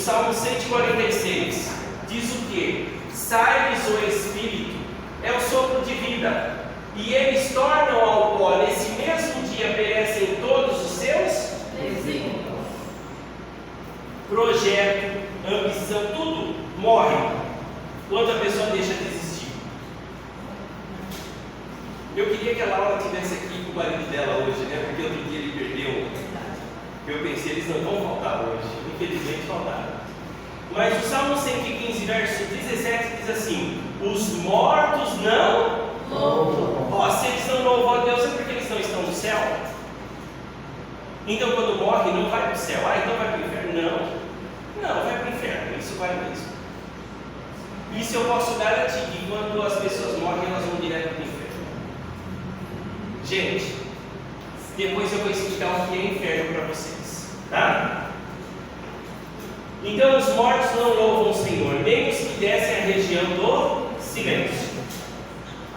Salmo 146 diz o que? Sai-lhes o Espírito, é o sopro de vida, e eles tornam ao pó, nesse mesmo dia perecem todos os seus desígnios. Projeto, ambição, tudo morre quando a pessoa deixa de existir. Eu queria que a Laura estivesse aqui com o marido dela hoje, né? Porque outro dia ele perdeu. Eu pensei, eles não vão faltar hoje. Infelizmente faltaram. Mas o Salmo 115, verso 17 diz assim: os mortos não louvam. Oh, se eles não louvam a Deus, é porque eles não estão no céu. Então quando morre, não vai para o céu. Ah, então vai para o inferno? Não, vai para o inferno. Isso vai mesmo. Isso eu posso garantir, que quando as pessoas morrem, elas vão direto para o inferno. Gente, depois eu vou explicar o que é inferno para vocês, tá? Então os mortos não louvam o Senhor, nem os que descem a região do silêncio.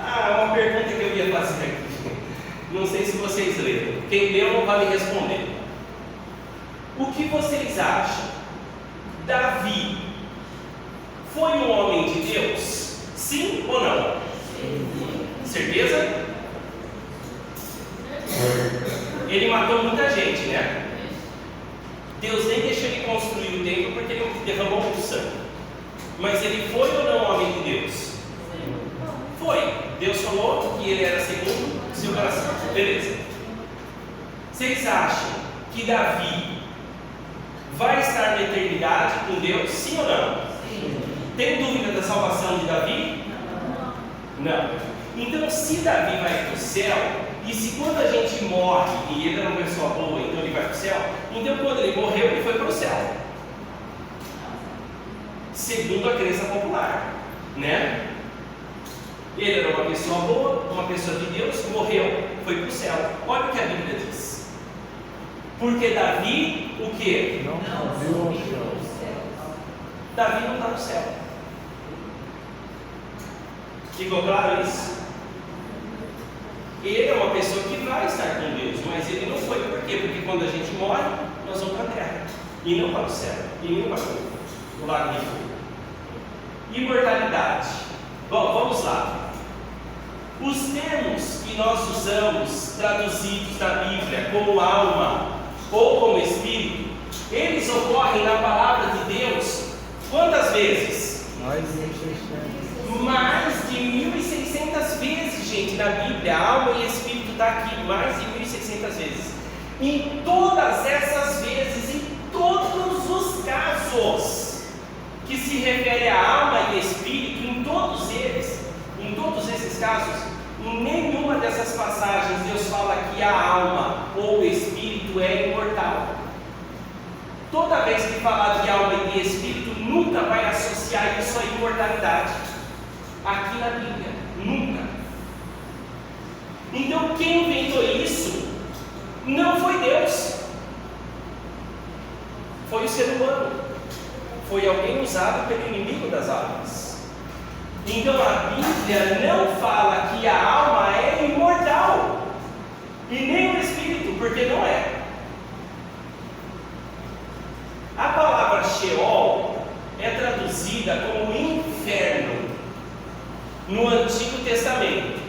Ah, uma pergunta que eu ia fazer aqui. Não sei se vocês leram. Quem leu não vai me responder. O que vocês acham? Davi foi um homem de Deus? Sim ou não? Sim. Certeza? Ele matou muita gente, né? Deus nem deixou ele construir o templo porque ele derramou muito sangue. Mas ele foi ou não homem de Deus? Foi. Deus falou que ele era segundo o seu coração. Beleza. Vocês acham que Davi vai estar na eternidade com Deus? Sim ou não? Sim. Tem dúvida da salvação de Davi? Não. Então, se Davi vai para o céu, e se quando a gente morre e ele era uma pessoa boa, então ele vai para o céu, então quando ele morreu, ele foi para o céu. Segundo a crença popular, né? Ele era uma pessoa boa, uma pessoa de Deus, morreu, foi para o céu. Olha o que a Bíblia diz. Porque Davi, o quê? Não viu o céu. Davi não está no céu. Ficou claro isso? Ele é uma pessoa que vai estar com Deus, mas ele não foi. Por quê? Porque quando a gente morre, nós vamos para a terra, e não para o céu, e nem para o lago de fogo. Imortalidade. Bom, vamos lá. Os termos que nós usamos, traduzidos na Bíblia, como alma ou como espírito, eles ocorrem na palavra de Deus quantas vezes? Mais de 1.600 vezes, gente, na Bíblia. Alma e espírito está aqui mais de 1.600 vezes. Em todas essas vezes, em todos os casos que se refere a alma e espírito, em todos esses casos, em nenhuma dessas passagens Deus fala que a alma ou o espírito é imortal. Toda vez que falar de alma e de espírito, nunca vai associar isso à imortalidade. Aqui na Bíblia, nunca. Então quem inventou isso não foi Deus, foi o ser humano, foi alguém usado pelo inimigo das almas. Então a Bíblia não fala que a alma é imortal, e nem o espírito, porque não é. A palavra Sheol é traduzida como inferno no Antigo Testamento.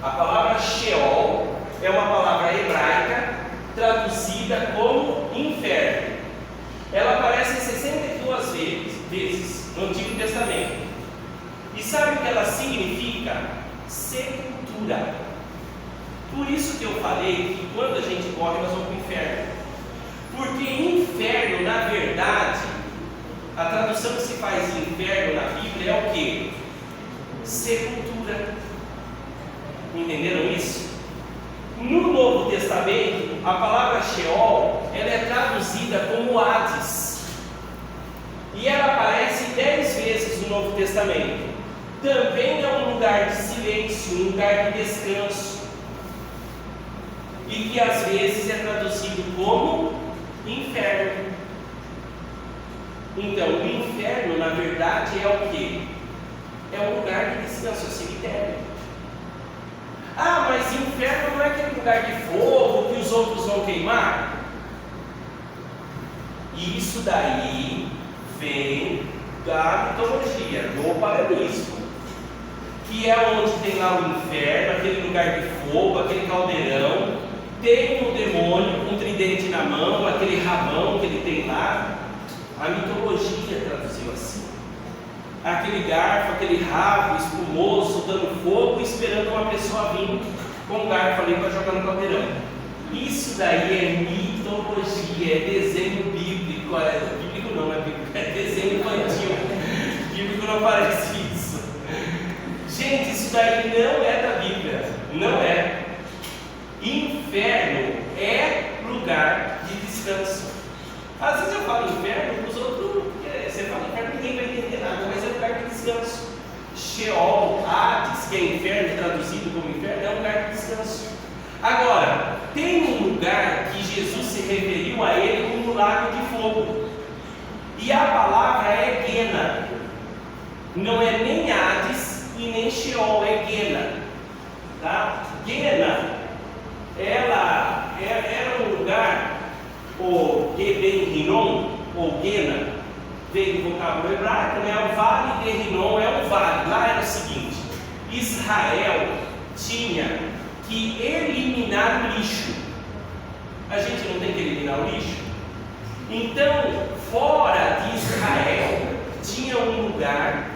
A palavra Sheol é uma palavra hebraica traduzida como inferno. Ela aparece 62 vezes no Antigo Testamento. E sabe o que ela significa? Sepultura. Por isso que eu falei que quando a gente morre nós vamos para o inferno. Porque inferno, na verdade, a tradução que se faz de inferno na Bíblia é o quê? Sepultura. Entenderam isso? No Novo Testamento, a palavra Sheol, ela é traduzida como Hades. E ela aparece 10 vezes no Novo Testamento. Também é um lugar de silêncio, um lugar de descanso. E que às vezes é traduzido como inferno. Então, o inferno, na verdade, é o quê? É um lugar de descanso, é o cemitério. Ah, mas inferno não é aquele lugar de fogo que os outros vão queimar? Isso daí vem da mitologia, do paganismo, que é onde tem lá o inferno, aquele lugar de fogo, aquele caldeirão, tem um demônio com um tridente na mão, aquele rabão que ele tem lá. A mitologia traduziu assim: aquele garfo, aquele rabo espumoso, soltando fogo, esperando uma pessoa vir com um garfo ali para jogar no caldeirão. Isso daí é mitologia, é desenho bíblico. Bíblico não é bíblico, é desenho infantil. Bíblico não parece isso. Gente, isso daí não é da Bíblia, não é. Inferno é lugar de descanso. Às vezes eu falo inferno para os outros, porque você fala inferno, ninguém vai entender nada, mas é lugar de descanso. Sheol, Hades, que é inferno, traduzido como inferno, é um lugar de descanso. Agora, tem um lugar que Jesus se referiu a ele como lago de fogo, e a palavra é Guena, não é nem Hades e nem Sheol, é Guena, tá? Guena, ela era um lugar, o Geben Rinon, ou Guena, vem do vocábulo hebraico, né? O vale de Rinon é um vale. Lá era o seguinte: Israel tinha que eliminar o lixo. A gente não tem que eliminar o lixo? Então, fora de Israel, tinha um lugar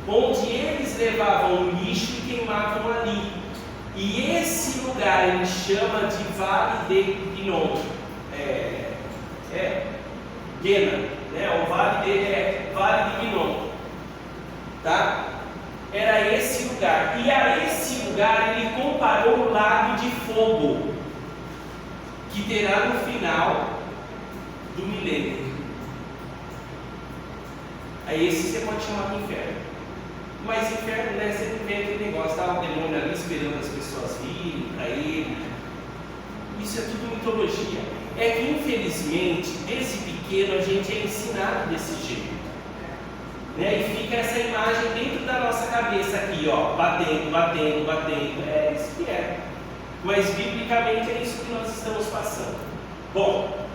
onde eles levavam o lixo e queimavam ali. E esse lugar ele chama de Vale de Rinon. Guena, né? O vale dele é Vale de Rinon, tá? Era esse lugar, e a esse lugar ele comparou o lago de fogo, que terá no final do milênio. Aí esse você pode chamar de inferno, mas inferno, né, sempre vem aquele negócio, tá? O demônio ali esperando as pessoas virem para ele. Isso é tudo mitologia. É que infelizmente, desde pequeno a gente é ensinado desse jeito, né? E fica essa imagem dentro da nossa cabeça aqui, ó, batendo, batendo, batendo. É isso que é. Mas biblicamente é isso que nós estamos passando. Bom,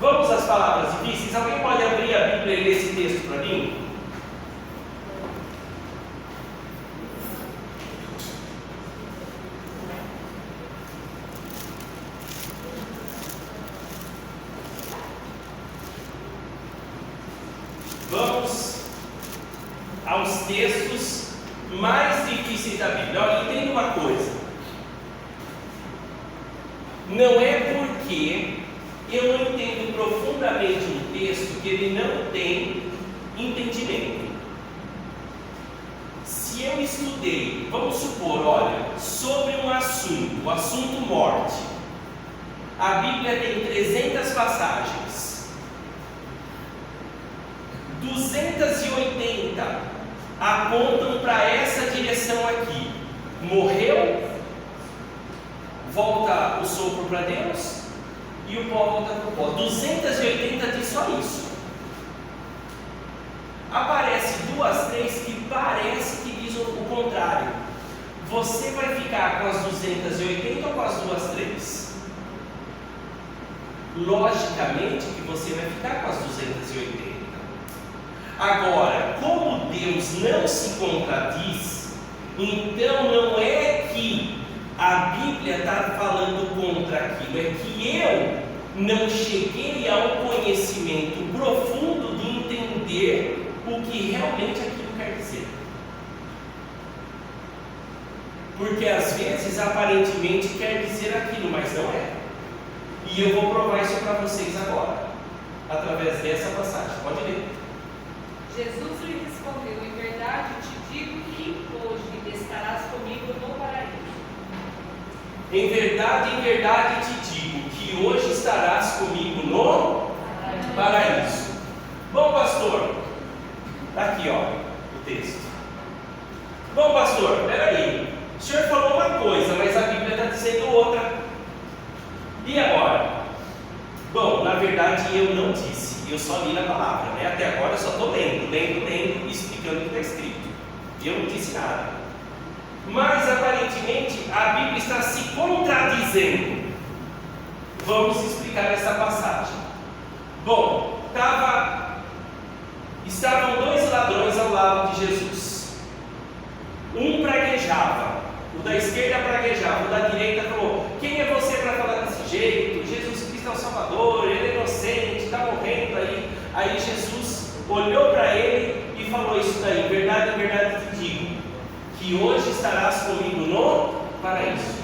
vamos às palavras difíceis. Alguém pode abrir a Bíblia e ler esse texto para mim? Vamos aos textos mais difíceis da Bíblia. Olha, entenda uma coisa: não é porque eu não entendo profundamente um texto que ele não tem entendimento. Se eu estudei, vamos supor, olha, sobre um assunto, o assunto morte, a Bíblia tem 300 passagens. 280 apontam para essa direção aqui. Morreu, volta o sopro para Deus e o pó volta para o pó. 280 diz só isso. Aparece 2, 3 que parece que diz o contrário. Você vai ficar com as 280 ou com as 2, 3? Logicamente que você vai ficar com as 280. Agora, como Deus não se contradiz, então não é que a Bíblia está falando contra aquilo, é que eu não cheguei a um conhecimento profundo de entender o que realmente aquilo quer dizer. Porque às vezes aparentemente quer dizer aquilo, mas não é. E eu vou provar isso para vocês agora, através dessa passagem. Pode ler. Jesus lhe respondeu: em verdade te digo que hoje estarás comigo no paraíso. Em verdade te digo que hoje estarás comigo no paraíso. Bom, pastor, está aqui, ó, o texto. Bom, pastor, peraí, o senhor falou uma coisa, mas a Bíblia está dizendo outra. E agora? Bom, na verdade eu não disse. Eu só li na palavra, né? Até agora eu só estou lendo e explicando o que está escrito. Eu não disse nada. Mas aparentemente a Bíblia está se contradizendo. Vamos explicar. explicar essa passagem? Bom, estavam dois ladrões ao lado de Jesus. Um praguejava, o da esquerda praguejava, o da direita falou: quem é você para falar desse jeito? Jesus Cristo é o Salvador, ele é inocente, está morrendo aí. Aí Jesus olhou para ele e falou isso daí: em verdade te digo, que hoje estarás comigo no paraíso.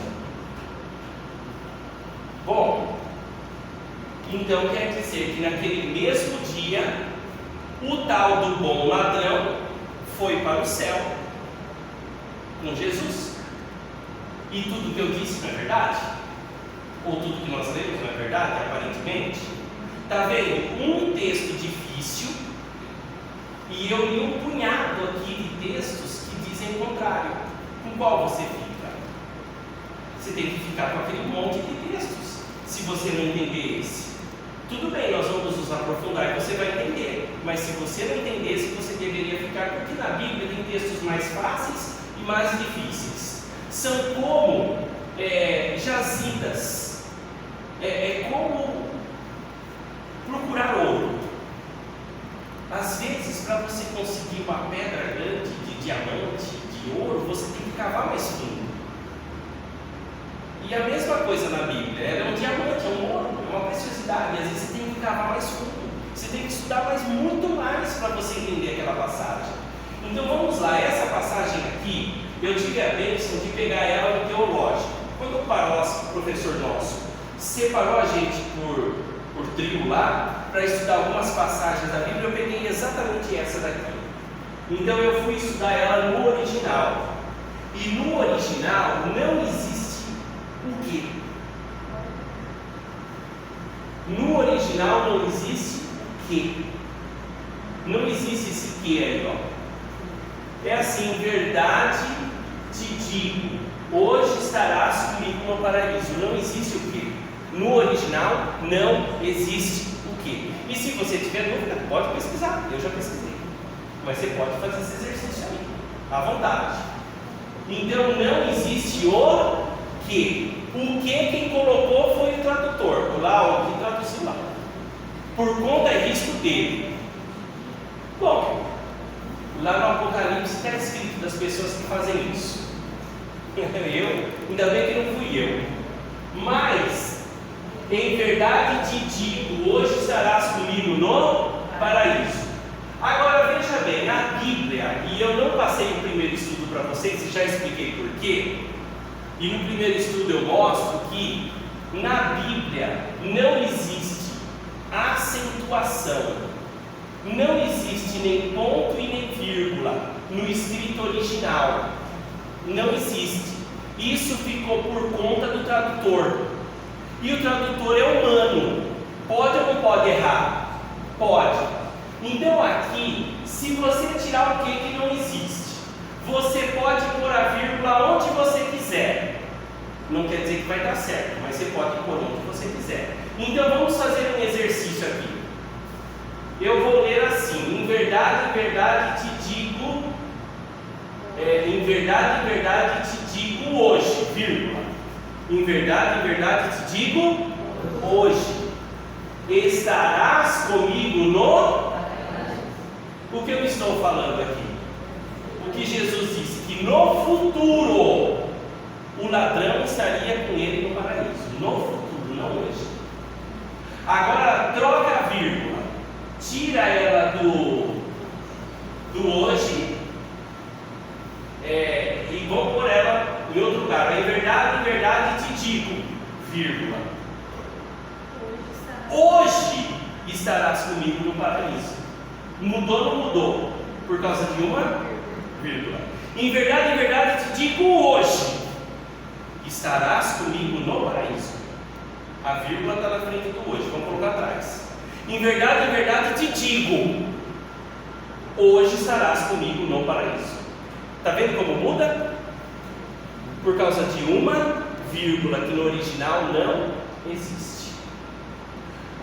Bom, então quer dizer que naquele mesmo dia, o tal do bom ladrão foi para o céu com Jesus. E tudo que eu disse não é verdade? Ou tudo que nós lemos não é verdade, aparentemente? Está vendo? Um texto difícil, e eu li um punhado aqui de textos que dizem o contrário. Com qual você fica? Você tem que ficar com aquele monte de textos, se você não entender esse. Tudo bem, nós vamos nos aprofundar e você vai entender. Mas se você não entendesse, você deveria ficar, porque na Bíblia tem textos mais fáceis e mais difíceis. São como jazidas. É como procurar ouro. Às vezes, para você conseguir uma pedra grande de diamante, de ouro, você tem que cavar mais fundo. E a mesma coisa na Bíblia, ela é um diamante, é um ouro, é uma preciosidade. Às vezes você tem que cavar mais fundo, você tem que estudar muito mais para você entender aquela passagem. Então vamos lá, essa passagem aqui, eu tive a bênção de pegar ela no teológico. Quando o Parócio, professor nosso, separou a gente por trio lá, para estudar algumas passagens da Bíblia, eu peguei exatamente essa daqui. Então eu fui estudar ela no original. E no original não existe o quê? No original não existe o quê? Não existe esse quê aí, ó. É assim: em verdade te digo, hoje estarás comigo no paraíso. Não existe o quê? No original não existe o quê? E se você tiver dúvida, pode pesquisar. Eu já pesquisei. Mas você pode fazer esse exercício aí, à vontade. Então não existe o quê? O que quem colocou foi o tradutor, lá, o que traduziu lá, por conta e risco dele. Bom, lá no Apocalipse está escrito das pessoas que fazem isso. Ainda bem que não fui eu. Mas, em verdade te digo, hoje estarás comigo no paraíso. Agora veja bem, na Bíblia, e eu não passei o primeiro estudo para vocês, e já expliquei por quê. E no primeiro estudo eu mostro que na Bíblia não existe acentuação, não existe nem ponto e nem vírgula no escrito original, não existe. Isso ficou por conta do tradutor, e o tradutor é humano, pode ou não pode errar? Pode. Então aqui, se você tirar o que não existe, você pode pôr a vírgula onde você quiser. Não quer dizer que vai dar certo, mas você pode pôr onde você quiser. Então vamos fazer um exercício aqui. Eu vou ler assim: em verdade te digo, em verdade te digo hoje, vírgula. Em verdade te digo hoje, estarás comigo no... O que eu estou falando aqui? O que Jesus disse, que no futuro o ladrão estaria com ele no paraíso. No futuro, não hoje. Agora troca a vírgula, tira ela do hoje, e vou pôr ela em outro lugar. Em verdade te digo, vírgula, hoje estarás comigo no paraíso. Mudou ou não mudou? Por causa de uma vírgula. Em verdade te digo hoje, estarás comigo no paraíso. A vírgula está na frente do hoje, vamos colocar atrás. Em verdade te digo, hoje estarás comigo no paraíso. Está vendo como muda? Por causa de uma vírgula que no original não existe.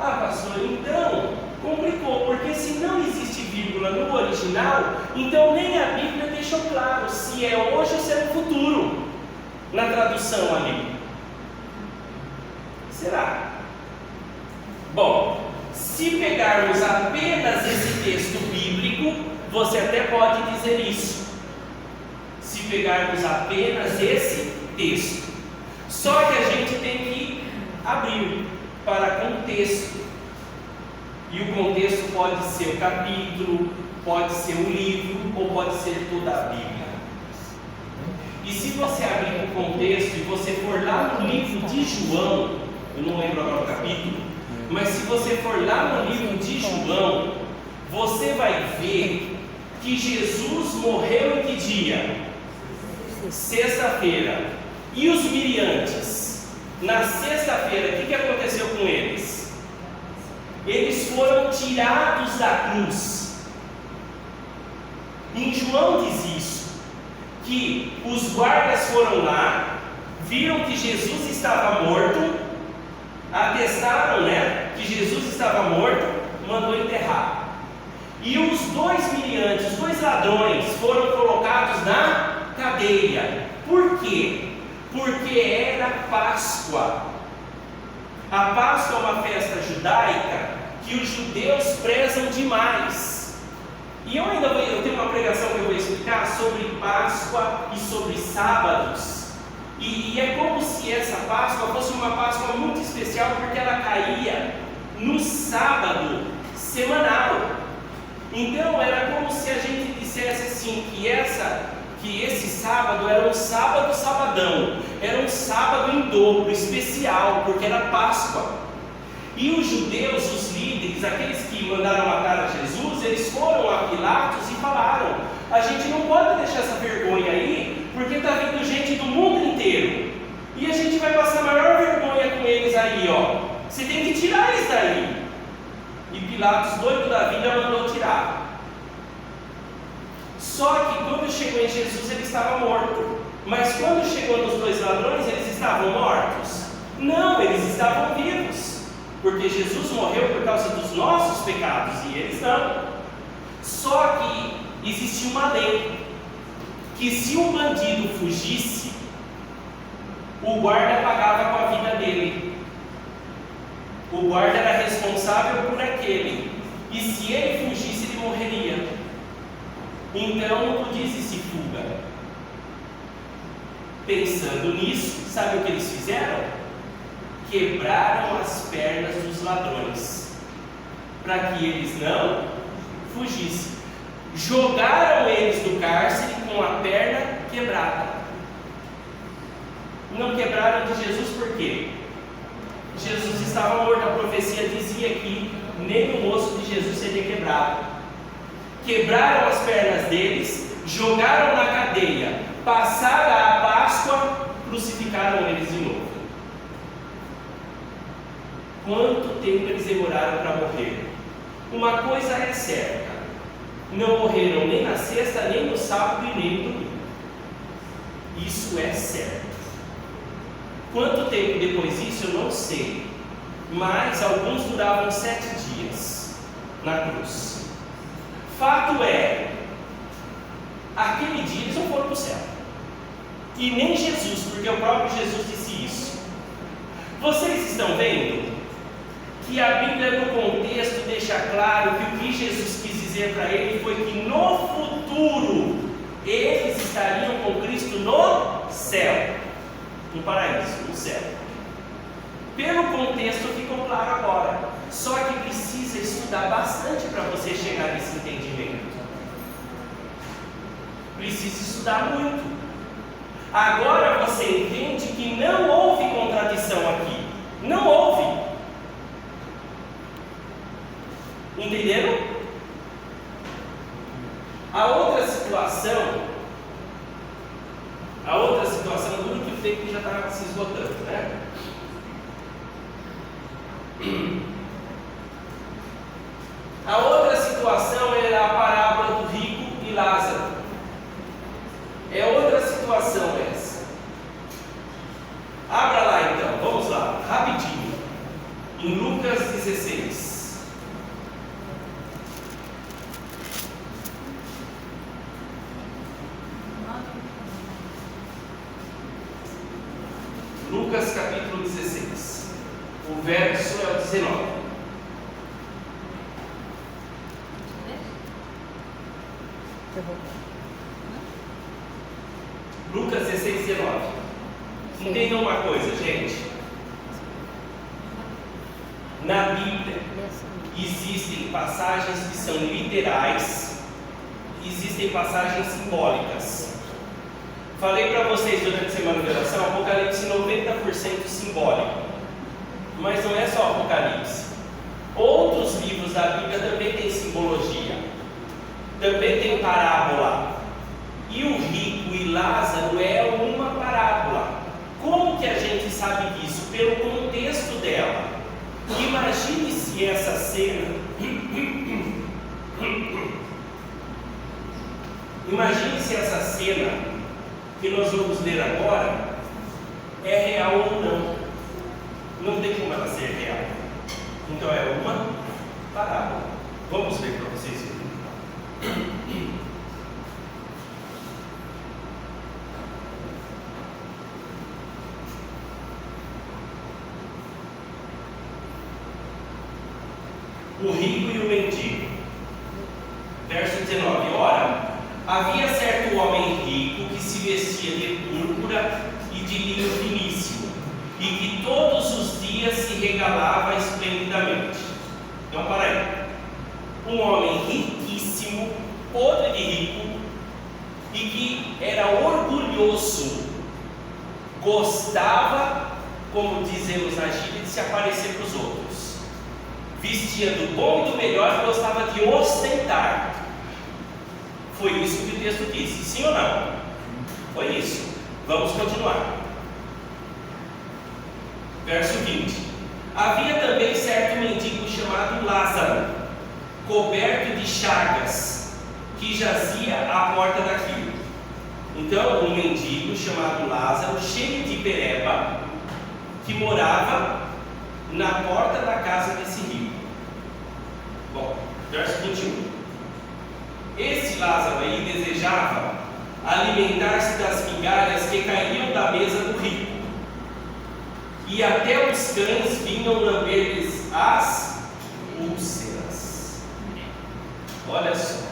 Ah, pastor, então complicou, porque se não existe vírgula no original, então nem a Bíblia deixou claro se é hoje ou se é no futuro, na tradução ali. Será? Bom, se pegarmos apenas esse texto bíblico, você até pode dizer isso. Se pegarmos apenas esse texto. Só que a gente tem que abrir para contexto. E o contexto pode ser o capítulo, pode ser o livro, ou pode ser toda a Bíblia. E se você abrir o contexto e você for lá no livro de João, eu não lembro agora o capítulo, mas se você for lá no livro de João, você vai ver que Jesus morreu em que dia? Sexta-feira. E os miriantes? Na sexta-feira, o que aconteceu com eles? Eles foram tirados da cruz. Em João diz isso, que os guardas foram lá, viram que Jesus estava morto, atestaram, que Jesus estava morto, mandou enterrar. E os dois miriantes, os dois ladrões, foram colocados na cadeia. Por quê? Porque era Páscoa. A Páscoa é uma festa judaica que os judeus prezam demais. E eu tenho uma pregação que eu vou explicar sobre Páscoa e sobre sábados. E é como se essa Páscoa fosse uma Páscoa muito especial, porque ela caía no sábado semanal. Então era como se a gente dissesse assim, que esse sábado era um sábado sabadão, era um sábado em dobro, especial, porque era Páscoa. E os judeus, os líderes, aqueles que mandaram matar a Jesus, eles foram a Pilatos e falaram: a gente não pode deixar essa vergonha aí, porque está vindo gente do mundo inteiro, e a gente vai passar a maior vergonha com eles aí, você tem que tirar eles daí. E Pilatos, doido da vida, mandou tirar. Só que quando chegou em Jesus, ele estava morto. Mas quando chegou nos dois ladrões, eles estavam mortos? Não, eles estavam vivos, porque Jesus morreu por causa dos nossos pecados, e eles não. Só que existia uma lei, que se um bandido fugisse, o guarda pagava com a vida dele. O guarda era responsável por aquele, e se ele fugisse, ele morreria. Então não podia existir fuga. Pensando nisso, sabe o que eles fizeram? Quebraram as pernas dos ladrões, para que eles não fugissem. Jogaram eles do cárcere com a perna quebrada. Não quebraram de Jesus por quê? Jesus estava morto, a profecia dizia que nem o osso de Jesus seria quebrado. Quebraram as pernas deles, jogaram na cadeia, passaram a Páscoa, crucificaram eles de novo. Quanto tempo eles demoraram para morrer? Uma coisa é certa: não morreram nem na sexta, nem no sábado e nem no domingo. Isso é certo. Quanto tempo depois disso eu não sei, mas alguns duravam 7 dias na cruz. Fato é, aquele dia eles não foram para o céu, e nem Jesus, porque o próprio Jesus disse isso. Vocês estão vendo que a Bíblia no contexto deixa claro que o que Jesus quis dizer para ele foi que no futuro eles estariam com Cristo no céu, no paraíso, no céu. Pelo contexto ficou claro agora, só que precisa estudar bastante para você chegar nesse entendimento. Precisa estudar muito. Agora você entende que não houve contradição aqui. Não houve. Entenderam? A outra situação, duro que o tempo já está se esgotando, né? A outra situação era a parábola do rico e Lázaro. É outra situação essa. Abra lá então, vamos lá, rapidinho. Em Lucas 16. Lucas capítulo 16. O verso é o 19. Lucas 16, 19. Entendam uma coisa, gente. Na Bíblia existem passagens que são literais, existem passagens simbólicas. Falei para vocês durante a semana de oração, Apocalipse 90% simbólico. Mas não é só Apocalipse. Outros livros da Bíblia também têm simbologia, também tem parábola. E o rico e Lázaro é uma parábola. Como que a gente sabe disso? Pelo contexto dela. Imagine se essa cena Imagine se essa cena que nós vamos ler agora é real ou não. Não tem como ela ser real. Então é uma parábola. Vamos ver para vocês verem. O rico e o mendigo. Verso 19. Ora, havia certo homem rico que se vestia de púrpura e de linho finíssimo, e que todos os dias se regalava esplendidamente. Então, para aí. Um homem riquíssimo, podre de rico, e que era orgulhoso, gostava, como dizemos na gíria, de se aparecer para os outros. Vestia do bom e do melhor e gostava de ostentar. Foi isso que o texto disse, sim ou não? Foi isso. Vamos continuar. Verso 20. Havia também certo mendigo chamado Lázaro, coberto de chagas, que jazia à porta daquilo. Então, um mendigo chamado Lázaro, cheio de pereba, que morava na porta da casa desse rico. Bom, verso 21. Esse Lázaro aí desejava alimentar-se das migalhas que caíam da mesa do rico, e até os cães vinham lamber-lhes as úlceras. Olha só.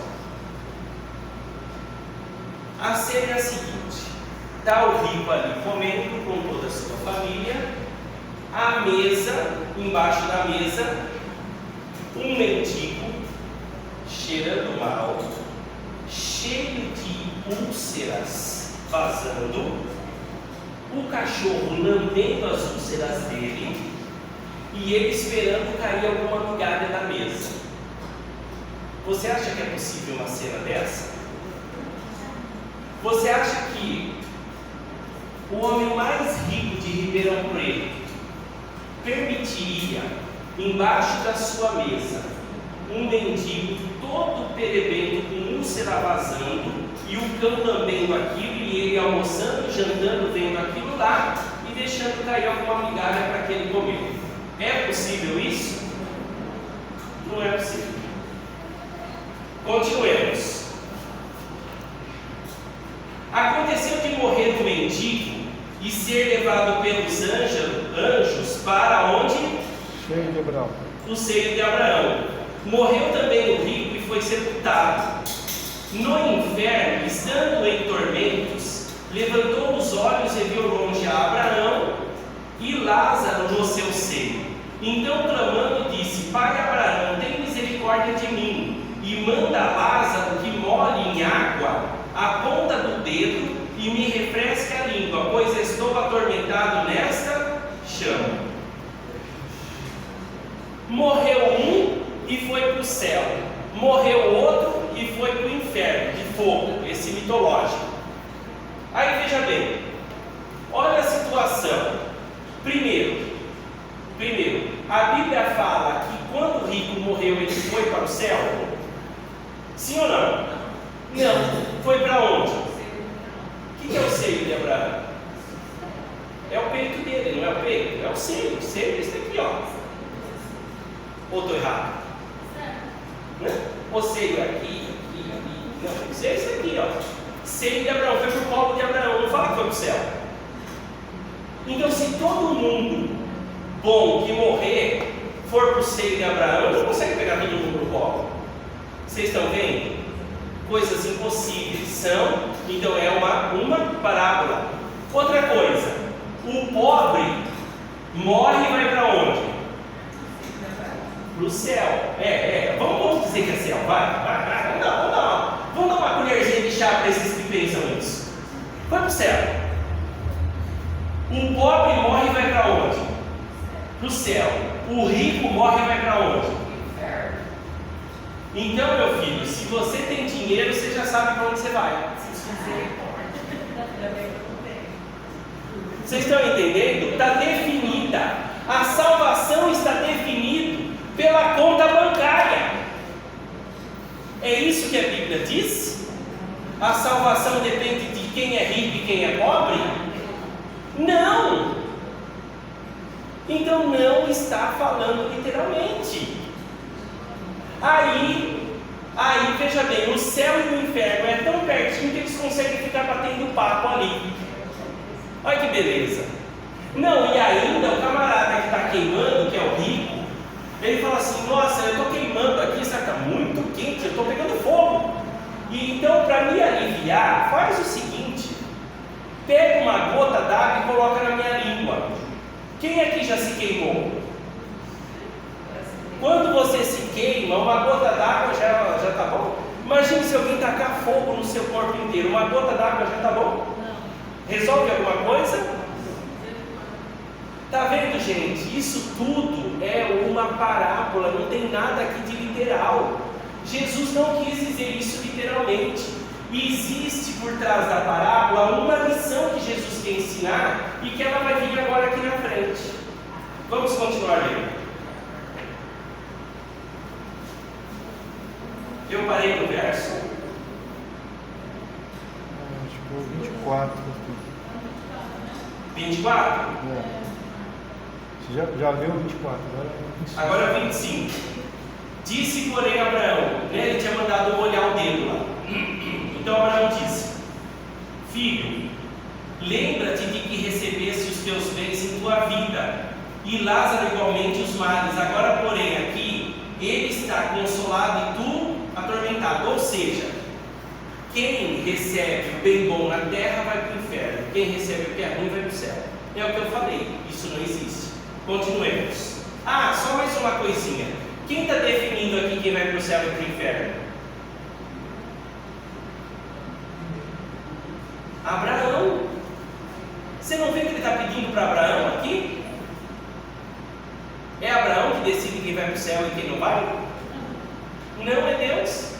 A cena é a seguinte: está o rico ali comendo com toda a sua família, a mesa, embaixo da mesa, um mendigo cheirando mal, cheio de úlceras vazando, o cachorro lambendo as úlceras dele e ele esperando cair alguma migalha da mesa. Você acha que é possível uma cena dessa? Você acha que o homem mais rico de Ribeirão Preto permitiria, embaixo da sua mesa, um mendigo todo perebento com úlcera vazando e o cão lambendo aquilo e ele almoçando, jantando, vendo aquilo lá e deixando cair alguma migalha para que ele comer? É possível isso? Não é possível. Continuemos. Aconteceu de morrer o mendigo e ser levado pelos anjos para onde? Seio de Abraão. O seio de Abraão. Morreu também o rico e foi sepultado. No inferno, estando em tormentos, levantou os olhos e viu longe a Abraão e Lázaro no seu seio. Então, clamando, disse: Pai Abraão, tem misericórdia de mim, e manda Lázaro que molhe em água a ponta do dedo e me refresque a língua, pois estou atormentado nesta chama. Morreu um e foi para o céu, morreu outro e foi para o inferno de fogo, esse mitológico. Aí veja bem, olha a situação. Primeiro, a Bíblia fala que quando o rico morreu ele foi para o céu? Sim ou não? Não. Foi para onde? O que é o seio de Abraão? É o peito dele, não é o peito? É o seio. O seio é esse aqui, ó. Ou estou errado? O seio é aqui. Não, o seio é esse aqui, ó. Seio de Abraão, foi para o colo de Abraão. Não fala que foi para o céu. Então, se todo mundo bom que morrer for para o seio de Abraão, não consegue pegar todo mundo para o colo. Vocês estão vendo? Coisas impossíveis são, então é uma parábola. Outra coisa, o pobre morre e vai para onde? Para o céu. Vamos dizer que é céu, vai. Não. Vamos dar uma colherzinha de chá para esses que pensam isso. Vai para o céu. O pobre morre e vai para onde? Para o céu. O rico morre e vai para onde? Então, meu filho, se você tem dinheiro, você já sabe para onde você vai. Vocês estão entendendo? Está definida. A salvação está definida pela conta bancária. É isso que a Bíblia diz? A salvação depende de quem é rico e quem é pobre? Não! Então não está falando literalmente. Aí, veja bem, o céu e o inferno é tão pertinho que eles conseguem ficar batendo papo ali. Olha que beleza. Não, e ainda o camarada que está queimando, que é o rico, ele fala assim: nossa, eu estou queimando aqui, isso está muito quente, eu estou pegando fogo. E então, para me aliviar, faz o seguinte: pega uma gota d'água e coloca na minha língua. Quem aqui já se queimou? Quando você se queima, uma gota d'água já está bom? Imagine se alguém tacar fogo no seu corpo inteiro, uma gota d'água já está bom? Resolve alguma coisa? Está vendo, gente? Isso tudo é uma parábola, não tem nada aqui de literal. Jesus não quis dizer isso literalmente. E existe por trás da parábola uma lição que Jesus quer ensinar e que ela vai vir agora aqui na frente. Vamos continuar lendo. Eu parei no verso? Acho que é o 24. 24? Você já leu o 24, agora 25. Disse, porém, Abraão, ele tinha mandado molhar o dedo lá. Então Abraão disse: filho, lembra-te de que recebeste os teus bens em tua vida, e Lázaro igualmente os males. Agora, porém, aqui ele está consolado e tu atormentado. Ou seja, quem recebe o bem bom na terra vai para o inferno, quem recebe o que é ruim vai para o céu. É o que eu falei, isso não existe. Continuemos. Só mais uma coisinha. Quem está definindo aqui quem vai para o céu e para o inferno? Abraão. Você não vê que ele está pedindo para Abraão aqui? É Abraão que decide quem vai para o céu e quem não vai? Não é Deus.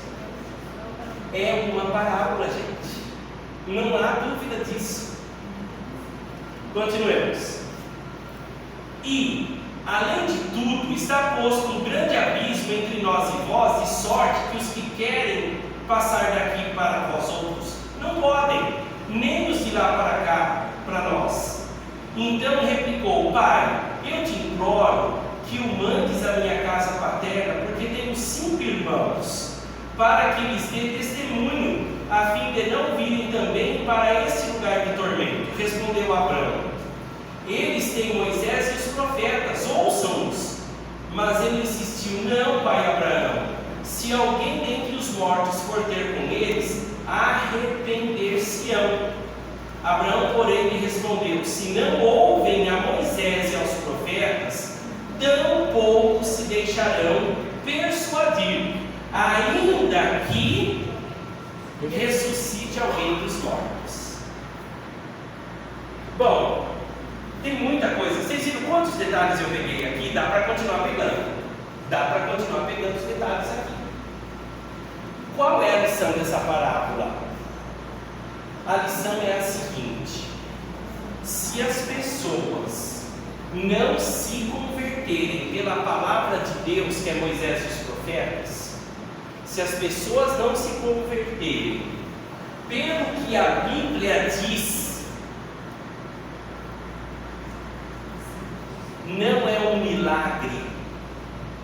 É uma parábola, gente. Não há dúvida disso. Continuemos. E, além de tudo, está posto um grande abismo entre nós e vós, de sorte que os que querem passar daqui para vós outros não podem, nem os de lá para cá, para nós. Então replicou: pai, eu te imploro que o mandes à minha casa paterna, porque tenho 5 irmãos, para que lhes dê testemunho, a fim de não virem também para este lugar de tormento. Respondeu Abraão: eles têm Moisés e os profetas, ouçam-os. Mas ele insistiu: não, pai Abraão, se alguém dentre os mortos for ter com eles, arrepender-se-ão. Abraão, porém, lhe respondeu: se não ouvem a Moisés e aos profetas, tão pouco se deixarão persuadir, ainda que ressuscite alguém dos mortos. Bom, tem muita coisa. Vocês viram quantos detalhes eu peguei aqui? Dá para continuar pegando. Dá para continuar pegando os detalhes aqui. Qual é a lição dessa parábola? A lição é a seguinte: se as pessoas não se converterem pela palavra de Deus, que é Moisés e os profetas, se as pessoas não se converterem pelo que a Bíblia diz, não é um milagre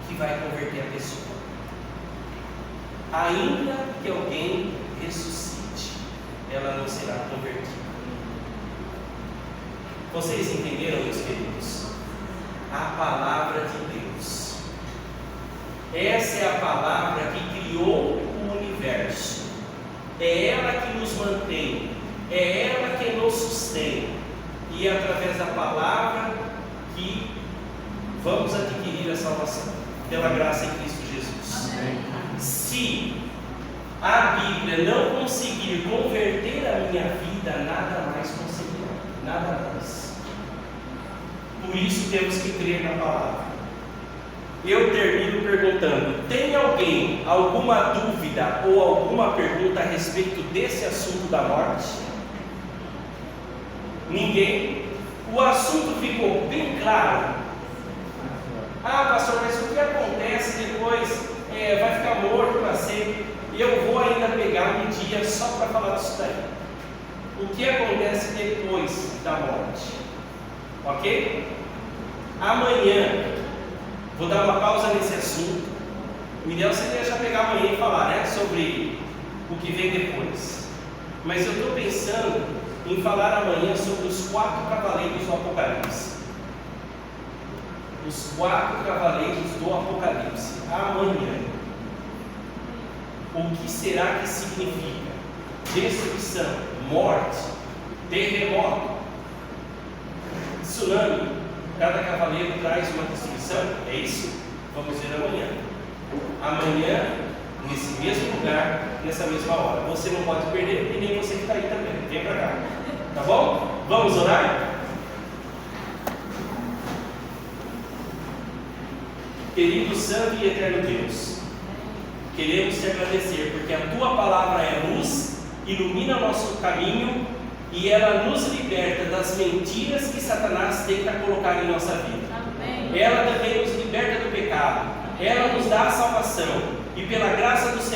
que vai converter a pessoa. Ainda que alguém ressuscite, ela não será convertida. Vocês entenderam, meus queridos? A palavra de Deus. Essa é a palavra que criou o universo. É ela que nos mantém. É ela que é e é através da palavra que vamos adquirir a salvação, pela graça em Cristo Jesus. Amém. Se a Bíblia não conseguir converter a minha vida, nada mais conseguirá, nada mais. Por isso temos que crer na palavra. Eu termino perguntando: tem alguém alguma dúvida ou alguma pergunta a respeito desse assunto da morte? Ninguém? O assunto ficou bem claro. Ah, pastor, mas o que acontece depois? Vai ficar morto para sempre. Eu vou ainda pegar um dia só para falar disso daí. O que acontece depois da morte? Ok? Amanhã, vou dar uma pausa nesse assunto. O ideal seria já pegar amanhã e falar, né, sobre o que vem depois. Mas eu estou pensando em falar amanhã sobre os 4 cavaleiros do Apocalipse. Os 4 cavaleiros do Apocalipse. Amanhã. O que será que significa? Destruição, morte, terremoto, tsunami. Cada cavaleiro traz uma destruição. É isso? Vamos ver amanhã. Amanhã, nesse mesmo lugar, nessa mesma hora. Você não pode perder e nem você que está aí também. Vem para cá. Tá bom? Vamos orar? Querido Santo e Eterno Deus, queremos te agradecer porque a tua palavra é luz, ilumina o nosso caminho e ela nos liberta das mentiras que Satanás tenta colocar em nossa vida. Amém. Ela também nos liberta do pecado, ela nos dá a salvação e pela graça do Senhor